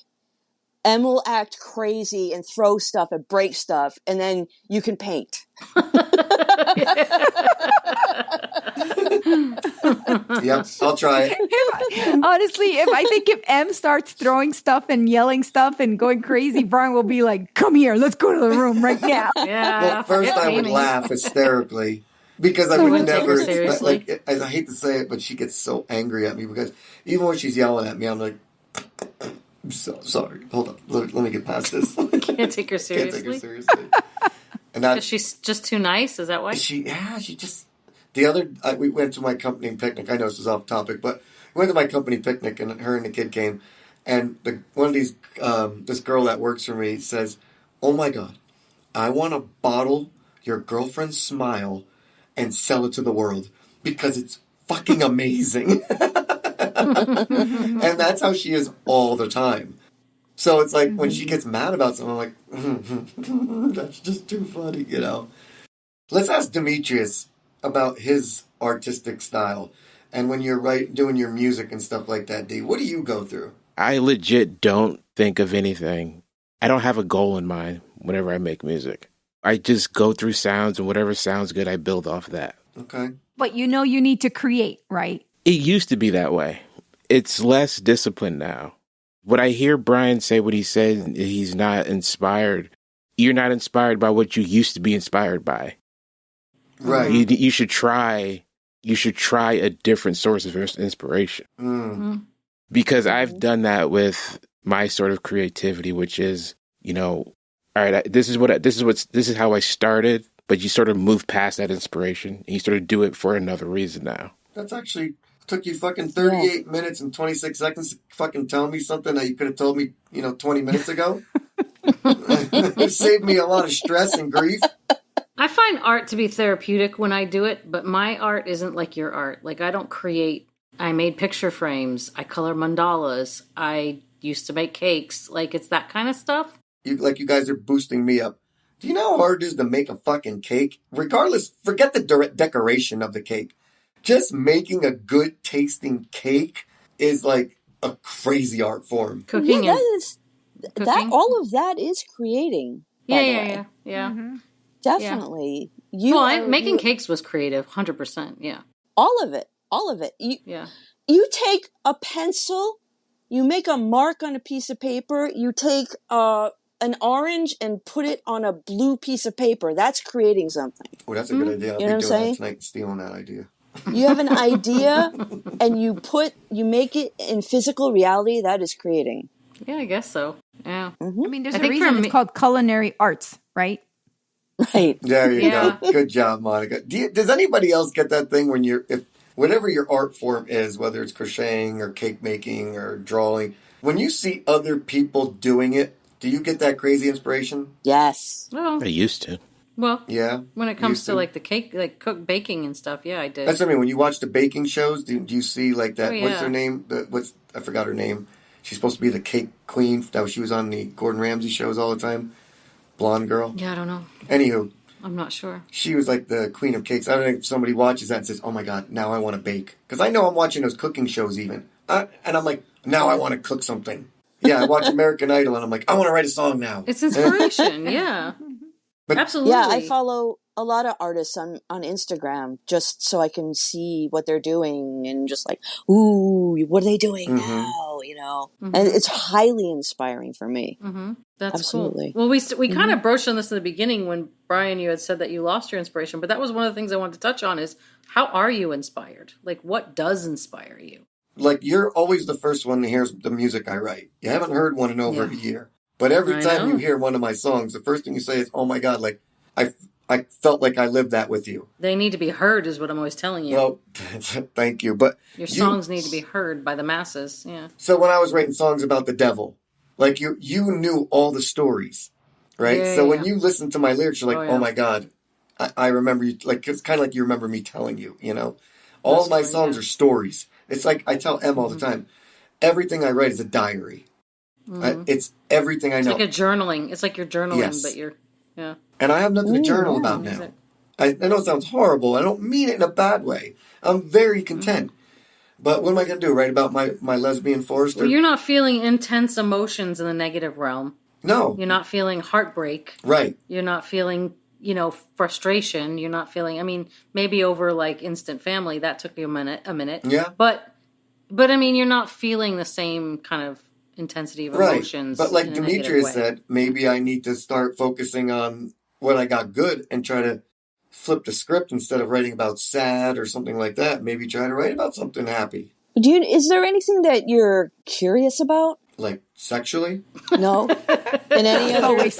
Speaker 2: Em will act crazy and throw stuff and break stuff, and then you can paint.
Speaker 3: Yep, I'll try it.
Speaker 4: Honestly, if M starts throwing stuff and yelling stuff and going crazy, Brian will be like, "Come here, let's go to the room right now."
Speaker 1: Yeah.
Speaker 3: Well, first I would laugh hysterically because I would never. I hate to say it, but she gets so angry at me because even when she's yelling at me, I'm like, I'm so sorry. Hold on. Let me get past this.
Speaker 1: Can't take her seriously.
Speaker 3: And
Speaker 1: She's just too nice. Is that why?
Speaker 3: She just. We went to my company picnic. I know this is off topic, but we went to my company picnic, and her and the kid came, and one of these, this girl that works for me says, "Oh my God, I want to bottle your girlfriend's smile and sell it to the world because it's fucking amazing." And that's how she is all the time. So it's like when she gets mad about something, I'm like, that's just too funny, Let's ask Demetrius about his artistic style. And when you're doing your music and stuff like that, D, what do you go through?
Speaker 5: I legit don't think of anything. I don't have a goal in mind whenever I make music. I just go through sounds, and whatever sounds good, I build off that.
Speaker 3: Okay.
Speaker 4: But you need to create, right?
Speaker 5: It used to be that way. It's less disciplined now. What I hear Brian say, what he said, he's not inspired. You're not inspired by what you used to be inspired by.
Speaker 3: Right.
Speaker 5: You should try a different source of inspiration. Because I've done that with my sort of creativity, which is, all right, this is how I started, but you sort of move past that inspiration and you sort of do it for another reason now.
Speaker 3: That's actually took you fucking 38 minutes and 26 seconds to fucking tell me something that you could have told me, 20 minutes ago. It saved me a lot of stress and grief.
Speaker 1: I find art to be therapeutic when I do it, but my art isn't like your art. I don't create. I made picture frames. I color mandalas. I used to make cakes. It's that kind of stuff.
Speaker 3: You guys are boosting me up. Do you know how hard it is to make a fucking cake? Regardless, forget the decoration of the cake. Just making a good tasting cake is a crazy art form.
Speaker 1: Cooking.
Speaker 2: Yeah, that all of that is creating.
Speaker 1: Yeah.
Speaker 2: Definitely.
Speaker 1: Yeah. Making cakes was creative, 100%. Yeah.
Speaker 2: All of it. You take a pencil, you make a mark on a piece of paper, you take an orange and put it on a blue piece of paper. That's creating something.
Speaker 3: Oh, that's a good idea. I'll be doing that tonight, stealing that idea.
Speaker 2: You have an idea and you make it in physical reality. That is creating.
Speaker 1: Yeah, I guess so. Yeah.
Speaker 4: I mean, there's a reason it's called culinary arts, right?
Speaker 2: Right.
Speaker 3: There you go. Good job, Monica. Does anybody else get that thing when whatever your art form is, whether it's crocheting or cake making or drawing, when you see other people doing it, do you get that crazy inspiration?
Speaker 2: Yes.
Speaker 1: Well,
Speaker 5: I used to.
Speaker 1: Well,
Speaker 3: yeah.
Speaker 1: When it comes to the cake, baking and stuff, yeah, I did.
Speaker 3: That's what I mean. When you watch the baking shows, do you see that?
Speaker 1: Oh, yeah.
Speaker 3: What's her name? I forgot her name. She's supposed to be the cake queen. She was on the Gordon Ramsay shows all the time. Blonde girl.
Speaker 1: Yeah, I don't know.
Speaker 3: Anywho.
Speaker 1: I'm not sure.
Speaker 3: She was like the queen of cakes. I don't know if somebody watches that and says, "Oh my God, now I want to bake." Because I know I'm watching those cooking shows even. And I'm like, now I want to cook something. Yeah, I watch American Idol and I'm like, I want to write a song now.
Speaker 1: It's inspiration, yeah.
Speaker 3: But
Speaker 1: absolutely.
Speaker 2: Yeah, I follow a lot of artists on Instagram just so I can see what they're doing and just like, ooh, what are they doing now? You know, and it's highly inspiring for me.
Speaker 1: That's
Speaker 2: Absolutely.
Speaker 1: cool. Well, we kind of broached on this in the beginning when Brian, you had said that you lost your inspiration, but that was one of the things I wanted to touch on is how are you inspired? Like, what does inspire you?
Speaker 3: Like, you're always the first one to hear the music I write. You haven't heard one in over a year. But every time you hear one of my songs, the first thing you say is, oh my God, like, I felt like I lived that with you.
Speaker 1: They need to be heard is what I'm always telling you.
Speaker 3: Well, thank you. But
Speaker 1: your songs need to be heard by the masses. Yeah.
Speaker 3: So when I was writing songs about the devil, like you knew all the stories, right?
Speaker 1: Yeah,
Speaker 3: so when you listen to my lyrics, you're like, oh my God, I remember you. Like, it's kind of like you remember me telling you, you know? All of my songs are stories. It's like I tell Em all the time, everything I write is a diary. It's everything I know.
Speaker 1: It's like a journaling. It's like you're journaling, but you're,
Speaker 3: And I have nothing to journal about now. I know it sounds horrible. I don't mean it in a bad way. I'm very content. But what am I going to do? Write about my lesbian Forester?
Speaker 1: Well, you're not feeling intense emotions in the negative realm.
Speaker 3: No.
Speaker 1: You're not feeling heartbreak.
Speaker 3: Right.
Speaker 1: You're not feeling, frustration. You're not feeling, I mean, maybe over like Instant Family, that took you a minute.
Speaker 3: Yeah.
Speaker 1: But I mean, you're not feeling the same kind of intensity of emotions.
Speaker 3: But like Demetrius said, maybe I need to start focusing on what I got good and try to flip the script instead of writing about sad or something like that. Maybe try to write about something happy.
Speaker 2: Is there anything that you're curious about?
Speaker 3: Like sexually?
Speaker 2: No. In any other way,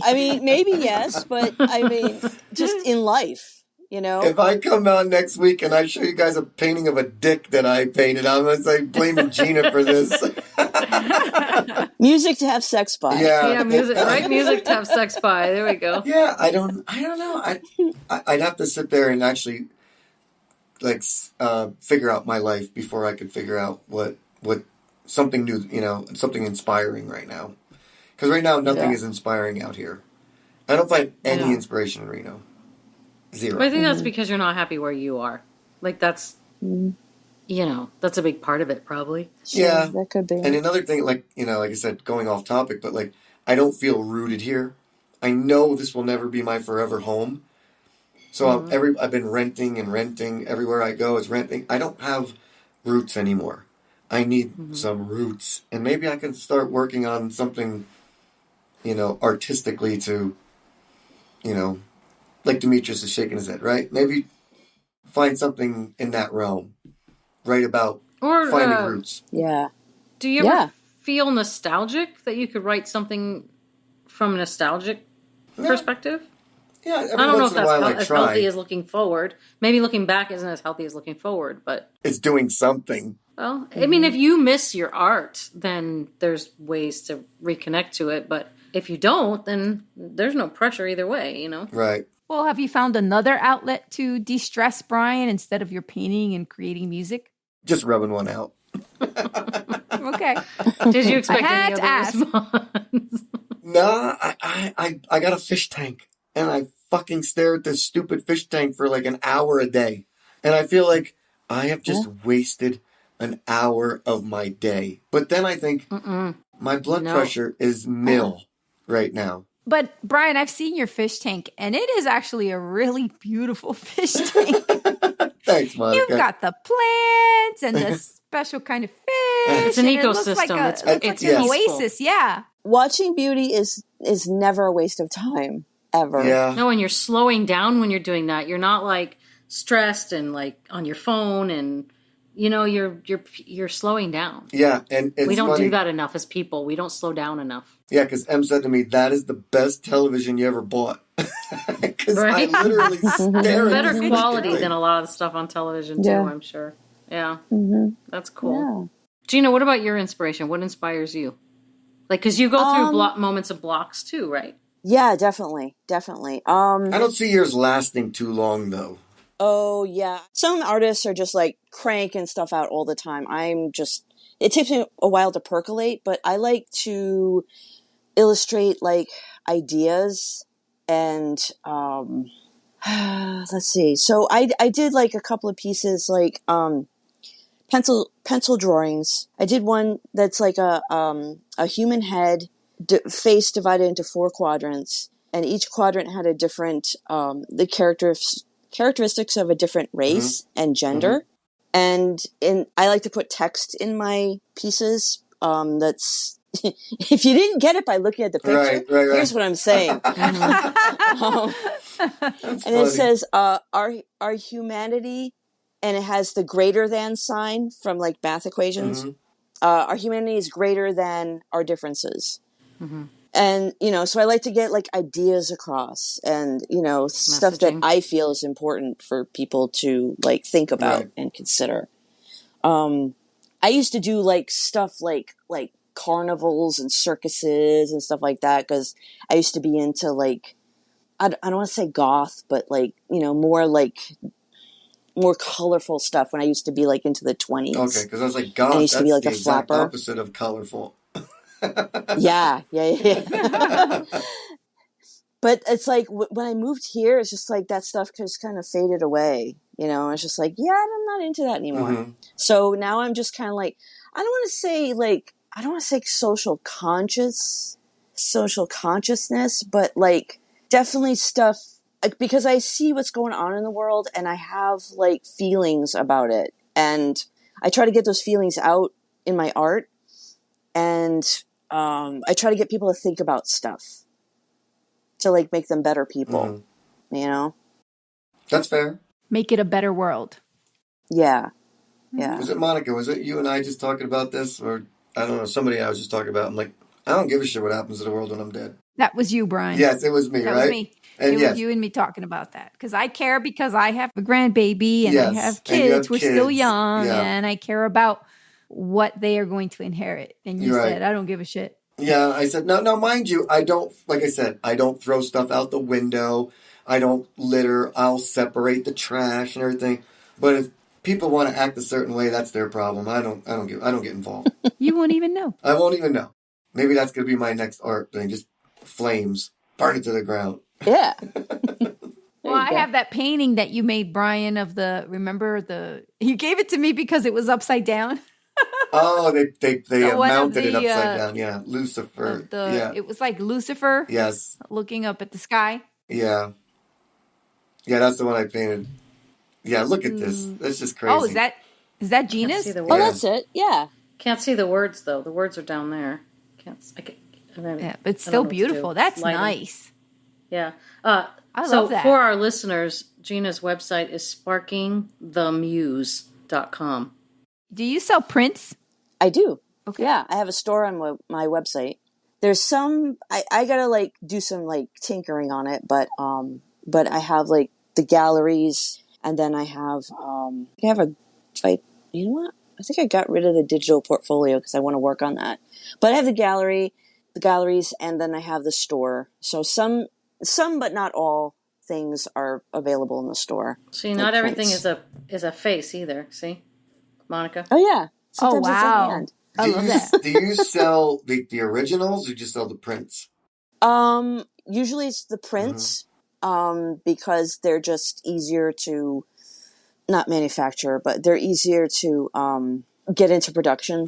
Speaker 2: I mean, maybe yes, but I mean, just in life.
Speaker 3: If I come out next week and I show you guys a painting of a dick that I painted, I'm going to say blaming Gina for this.
Speaker 2: Music to have sex by.
Speaker 3: Yeah,
Speaker 1: music, right? Music to have sex by. There we go.
Speaker 3: Yeah, I don't know. I'd have to sit there and actually like figure out my life before I could figure out what something new, something inspiring right now. Because right now nothing is inspiring out here. I don't find any inspiration in Reno. Zero.
Speaker 1: But I think that's because you're not happy where you are. Like that's, that's a big part of it probably.
Speaker 2: Sure, yeah. That could be.
Speaker 3: And another thing, like I said, going off topic, but like, I don't feel rooted here. I know this will never be my forever home. So I've been renting everywhere I go is renting. I don't have roots anymore. I need some roots. And maybe I can start working on something, artistically to, like Demetrius is shaking his head, right? Maybe find something in that realm. Write about finding roots.
Speaker 2: Yeah.
Speaker 1: Do you ever feel nostalgic that you could write something from a nostalgic perspective?
Speaker 3: Yeah,
Speaker 1: I don't know if that's as healthy as looking forward. Maybe looking back isn't as healthy as looking forward, but...
Speaker 3: It's doing something.
Speaker 1: Well, I mean, if you miss your art, then there's ways to reconnect to it, but if you don't, then there's no pressure either way,
Speaker 3: Right.
Speaker 4: Well, have you found another outlet to de-stress, Brian, instead of your painting and creating music?
Speaker 3: Just rubbing one out.
Speaker 4: Okay.
Speaker 1: Did you expect any other response?
Speaker 3: No, I got a fish tank, and I fucking stare at this stupid fish tank for like an hour a day. And I feel like I have just wasted an hour of my day. But then I think my blood pressure is nil right now.
Speaker 4: But Brian, I've seen your fish tank, and it is actually a really beautiful fish tank.
Speaker 3: Thanks, Monica.
Speaker 4: You've got the plants and the special kind of fish.
Speaker 1: It's an ecosystem.
Speaker 4: It looks like an oasis, yeah.
Speaker 2: Watching beauty is never a waste of time, ever.
Speaker 3: Yeah.
Speaker 1: No, and you're slowing down when you're doing that. You're not like stressed and like on your phone and... you're slowing down.
Speaker 3: Yeah, and
Speaker 1: we don't do that enough as people. We don't slow down enough.
Speaker 3: Yeah, because Em said to me, that is the best television you ever bought. Because I literally stare at
Speaker 1: better quality than a lot of stuff on television, too, I'm sure. Yeah. That's cool. Yeah. Gina, what about your inspiration? What inspires you? Like, because you go through moments of blocks, too, right?
Speaker 2: Yeah, definitely. Definitely.
Speaker 3: I don't see yours lasting too long, though.
Speaker 2: Oh, yeah. Some artists are just like cranking stuff out all the time. It takes me a while to percolate, but I like to illustrate like ideas and, let's see. So I did like a couple of pieces, like, pencil drawings. I did one that's like a human head, face divided into 4 quadrants. and each quadrant had a different the characteristics of a different race and gender. And I like to put text in my pieces. That's if you didn't get it by looking at the picture, here's what I'm saying. And it says our humanity, and it has the greater than sign from like math equations. Our humanity is greater than our differences. And, so I like to get like ideas across and, stuff that I feel is important for people to like think about and consider. I used to do like stuff like carnivals and circuses and stuff like that, because I used to be into like, I don't want to say goth, but like, more colorful stuff when I used to be like into the 20s.
Speaker 3: Okay, because I was like, goth, that's
Speaker 2: be like
Speaker 3: the
Speaker 2: a
Speaker 3: exact
Speaker 2: flapper.
Speaker 3: opposite of colorful.
Speaker 2: Yeah. But it's like when I moved here, it's just like that stuff just kind of faded away. It's just like, yeah, I'm not into that anymore. So now I'm just kind of like, I don't want to say social consciousness, but like definitely stuff, like, because I see what's going on in the world and I have like feelings about it. And I try to get those feelings out in my art. And I try to get people to think about stuff to like make them better people,
Speaker 3: That's fair.
Speaker 4: Make it a better world.
Speaker 2: Yeah.
Speaker 3: Was it Monica? Was it you and I just talking about this? Or I don't know, somebody I was just talking about. I'm like, I don't give a shit what happens to the world when I'm dead.
Speaker 4: That was you, Brian.
Speaker 3: Yes, it was me,
Speaker 4: that
Speaker 3: right?
Speaker 4: Was me. And it was you and me talking about that. Because I care because I have a grandbaby and I have kids. We're still young. And I care about what they are going to inherit. And you said, I don't give a shit.
Speaker 3: Yeah, I said, no, mind you, I don't, like I said, I don't throw stuff out the window. I don't litter. I'll separate the trash and everything. But if people want to act a certain way, that's their problem. I don't get involved.
Speaker 4: You won't even know.
Speaker 3: I won't even know. Maybe that's going to be my next art thing. Just flames, burn it to the ground.
Speaker 2: Yeah.
Speaker 4: Well, I have that painting that you made, Brian, you gave it to me because it was upside down.
Speaker 3: Oh, they mounted it upside down. Yeah, Lucifer.
Speaker 4: It was like Lucifer.
Speaker 3: Yes.
Speaker 4: Looking up at the sky.
Speaker 3: Yeah. Yeah, that's the one I painted. Yeah, look at this. That's just crazy.
Speaker 4: Oh, is that Gina's?
Speaker 2: Oh, that's it. Yeah.
Speaker 1: Can't see the words though. The words are down there.
Speaker 4: But it's still beautiful. That's lighting. Nice.
Speaker 1: Yeah.
Speaker 4: I love that.
Speaker 1: For our listeners, Gina's website is sparkingthemuse.com.
Speaker 4: Do you sell prints?
Speaker 2: I do.
Speaker 4: Okay.
Speaker 2: Yeah, I have a store on my website. There's some I gotta like do some like tinkering on it, but I have like the galleries, and then I have you know what? I think I got rid of the digital portfolio because I want to work on that. But I have the galleries, and then I have the store. So some but not all things are available in the store.
Speaker 1: See, not everything is a face either. See, Monica.
Speaker 2: Oh yeah.
Speaker 4: Sometimes it's a hand. I love that.
Speaker 3: Do you sell the originals or just sell the prints?
Speaker 2: Usually it's the prints, because they're just easier to not manufacture, but they're easier to get into production,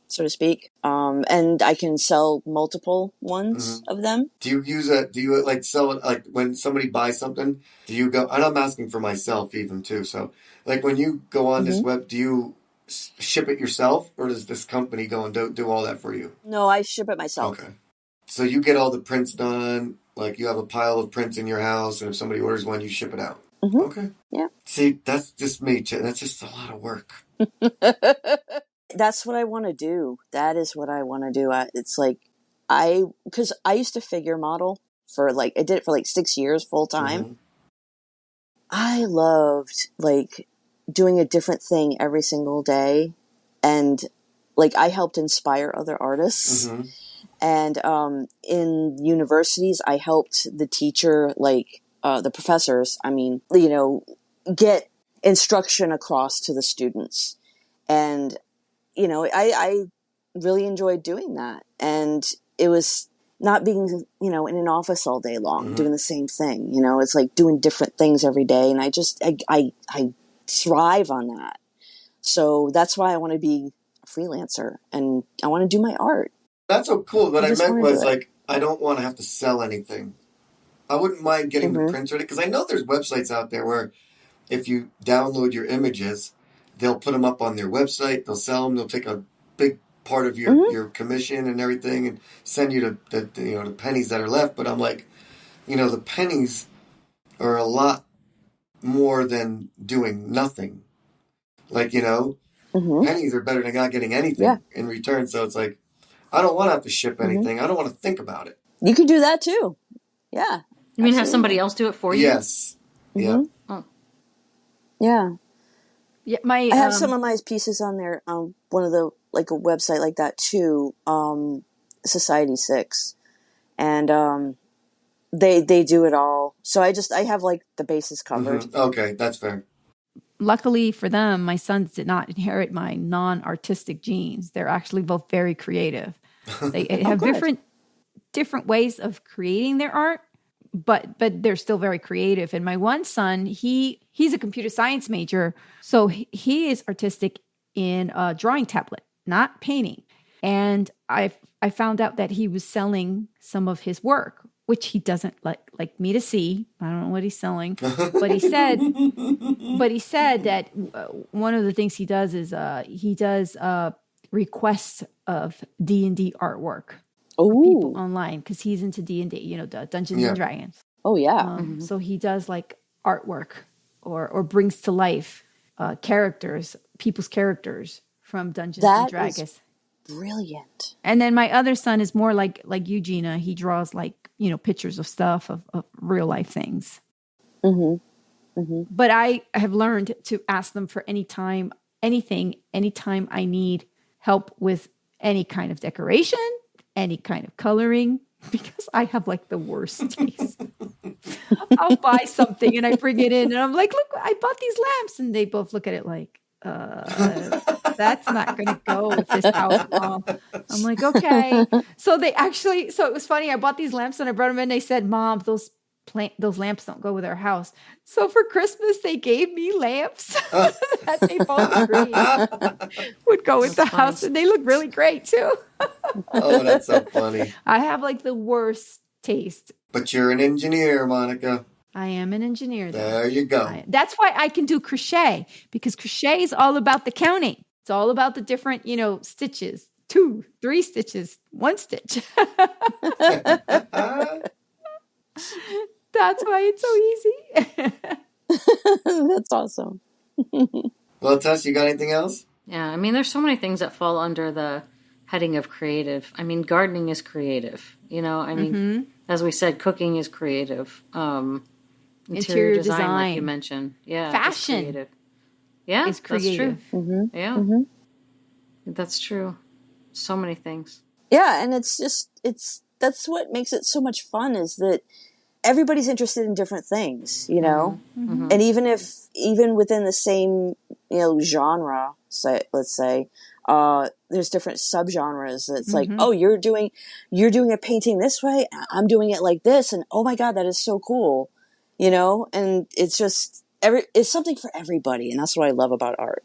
Speaker 2: so to speak. And I can sell multiple ones of them.
Speaker 3: Do you like sell it, like when somebody buys something, do you go, and I'm asking for myself even too, so like when you go on this web, do you ship it yourself, or does this company go and do all that for you?
Speaker 2: No, I ship it myself.
Speaker 3: Okay. So you get all the prints done, like you have a pile of prints in your house, and if somebody orders one, you ship it out. Okay.
Speaker 2: Yeah.
Speaker 3: See, that's just me. That's just a lot of work.
Speaker 2: That's what I want to do. That is what I want to do. It's like, because I used to figure model I did it for like 6 years full time. I loved like doing a different thing every single day. And like I helped inspire other artists. And in universities, I helped the teacher, like the professors, get instruction across to the students. And, I really enjoyed doing that. And it was not being, in an office all day long, doing the same thing. It's like doing different things every day. And I thrive on that. So that's why I want to be a freelancer and I want to do my art.
Speaker 3: That's so cool. What I meant was like, I don't want to have to sell anything. I wouldn't mind getting the prints ready, because I know there's websites out there where if you download your images, they'll put them up on their website, they'll sell them, they'll take a big part of your commission and everything and send you the pennies that are left. But I'm like, the pennies are a lot more than doing nothing. Like, pennies are better than not getting anything in return. So it's like, I don't want to have to ship anything. I don't want to think about it.
Speaker 2: You could do that too. Yeah.
Speaker 1: You mean have somebody else do it for you?
Speaker 3: Yes. Yeah.
Speaker 1: Oh.
Speaker 2: Yeah.
Speaker 4: Yeah,
Speaker 2: I have some of my pieces on there on one of the, like a website like that too, Society 6. And they do it all. So I have like the bases covered.
Speaker 3: Okay, that's fair.
Speaker 4: Luckily for them, my sons did not inherit my non-artistic genes. They're actually both very creative. They have different ways of creating their art, but they're still very creative. And my one son, he's a computer science major, so he is artistic in a drawing tablet, not painting. And I found out that he was selling some of his work, which he doesn't like me to see. I don't know what he's selling, but he said that one of the things he does is he does requests of D&D artwork for people online, because he's into D&D, Dungeons and Dragons.
Speaker 2: Oh yeah.
Speaker 4: So he does like artwork or brings to life people's characters from Dungeons and Dragons.
Speaker 2: Is brilliant.
Speaker 4: And then my other son is more like you, Gina. He draws like, pictures of stuff, of real life things. But I have learned to ask them for anytime I need help with any kind of decoration, any kind of coloring, because I have like the worst taste. I'll buy something and I bring it in and I'm like, look, I bought these lamps. And they both look at it like, that's not going to go with this house, Mom. I'm like, okay. So it was funny. I bought these lamps and I brought them in. And they said, Mom, those lamps don't go with our house. So for Christmas, they gave me lamps that they both agreed would go with the house. And they look really great too.
Speaker 3: Oh, that's so funny.
Speaker 4: I have like the worst taste.
Speaker 3: But you're an engineer, Monica.
Speaker 4: I am an engineer.
Speaker 3: There you go.
Speaker 4: That's why I can do crochet, because crochet is all about the counting. It's all about the different, stitches, 2, 3 stitches, 1 stitch. That's why it's so easy.
Speaker 2: That's awesome.
Speaker 3: Well, Tess, you got anything else?
Speaker 1: Yeah, I mean, there's so many things that fall under the heading of creative. I mean, gardening is creative. As we said, cooking is creative. Interior design, like you mentioned. Yeah.
Speaker 4: Fashion.
Speaker 1: Creative. Yeah,
Speaker 4: is creative.
Speaker 1: That's true. Yeah. That's true. So many things.
Speaker 2: Yeah, and that's what makes it so much fun, is that everybody's interested in different things, and even within the same, genre, let's say, there's different subgenres. It's like, oh, you're doing a painting this way, I'm doing it like this, and oh my God, that is so cool, and it's just it's something for everybody, and that's what I love about art,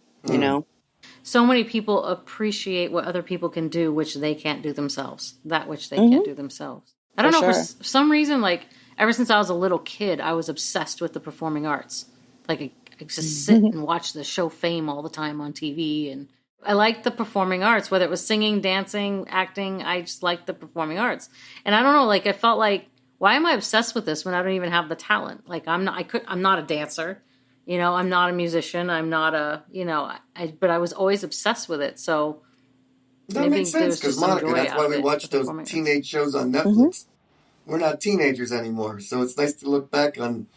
Speaker 1: So many people appreciate what other people can do, which they can't do themselves. That which they can't do themselves. I don't know, for some reason, like, ever since I was a little kid, I was obsessed with the performing arts. Like, I just sit and watch the show Fame all the time on TV, and I liked the performing arts, whether it was singing, dancing, acting. I just liked the performing arts. And I don't know, like, I felt like, why am I obsessed with this when I don't even have the talent? Like, I'm not a dancer, I'm not a musician, I'm not a, but I was always obsessed with it. So
Speaker 3: that makes sense, because Monica, that's why we watch those teenage shows on Netflix. We're not teenagers anymore, so it's nice to look back on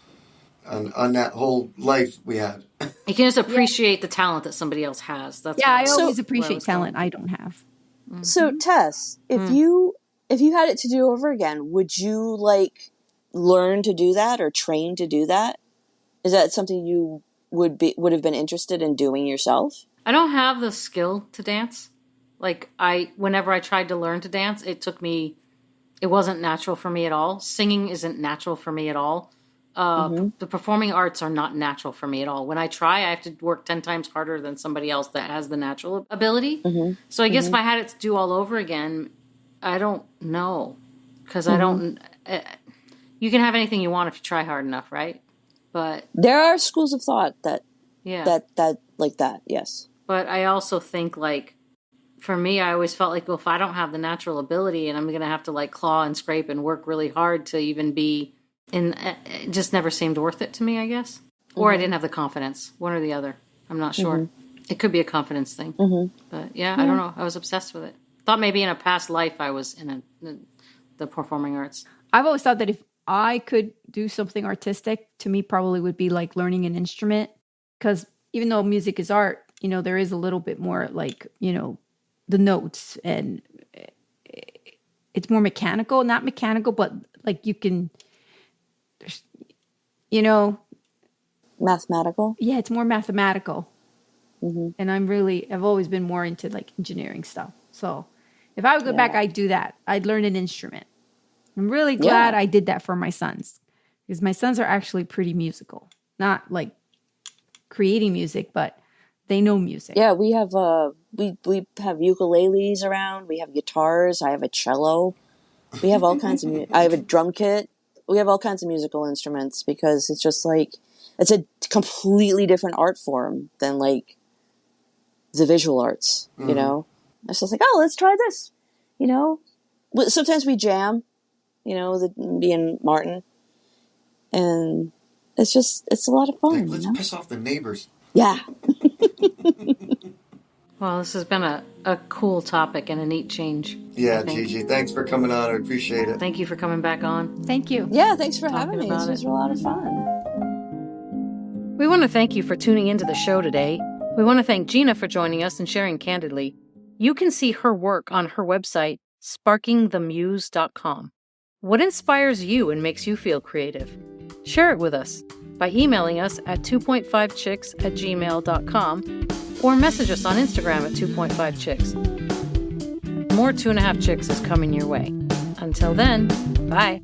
Speaker 3: that whole life we had.
Speaker 1: You can just appreciate the talent that somebody else has. That's
Speaker 4: I always appreciate talent I don't have.
Speaker 2: So Tess, if you had it to do over again, would you learn to do that or train to do that? Is that something you would have been interested in doing yourself?
Speaker 1: I don't have the skill to dance. Like, whenever I tried to learn to dance, it wasn't natural for me at all. Singing isn't natural for me at all. The performing arts are not natural for me at all. When I try, I have to work 10 times harder than somebody else that has the natural ability. So I guess if I had it to do all over again, I don't know. Because I don't... you can have anything you want if you try hard enough, right? But
Speaker 2: there are schools of thought that like that, yes.
Speaker 1: But I also think, like, for me, I always felt like, well, if I don't have the natural ability and I'm going to have to like claw and scrape and work really hard to even be in, it just never seemed worth it to me, I guess. Or I didn't have the confidence, one or the other. I'm not sure. It could be a confidence thing. But yeah, I don't know. I was obsessed with it. Thought maybe in a past life I was in the performing arts.
Speaker 4: I've always thought that if I could do something artistic, to me probably would be like learning an instrument. Because even though music is art, you know, there is a little bit more like, you know, the notes, and it's more mechanical. Not mechanical, but like you can, you know.
Speaker 2: Mathematical?
Speaker 4: Yeah, it's more mathematical. And I've always been more into like engineering stuff. So if I would go back, I'd do that. I'd learn an instrument. I'm really glad I did that for my sons, because my sons are actually pretty musical. Not like creating music, but they know music.
Speaker 2: Yeah, we have we have ukuleles around. We have guitars. I have a cello. We have all kinds of I have a drum kit. We have all kinds of musical instruments, because it's just like, it's a completely different art form than like the visual arts, you know? It's just like, oh, let's try this, you know? Sometimes we jam, you know, me and Martin. And it's a lot of fun.
Speaker 3: Like, let's piss off the neighbors.
Speaker 2: Yeah.
Speaker 1: Well, this has been a cool topic and a neat change.
Speaker 3: Yeah, Gigi, thanks for coming on. I appreciate it.
Speaker 1: Thank you for coming back on.
Speaker 4: Thank you.
Speaker 2: Yeah, thanks for having me. This was a lot of fun.
Speaker 1: We want to thank you for tuning into the show today. We want to thank Gina for joining us and sharing candidly. You can see her work on her website, sparkingthemuse.com. What inspires you and makes you feel creative? Share it with us by emailing us at 2.5chicks@gmail.com or message us on Instagram at 2.5chicks. More 2.5 Chicks is coming your way. Until then, bye.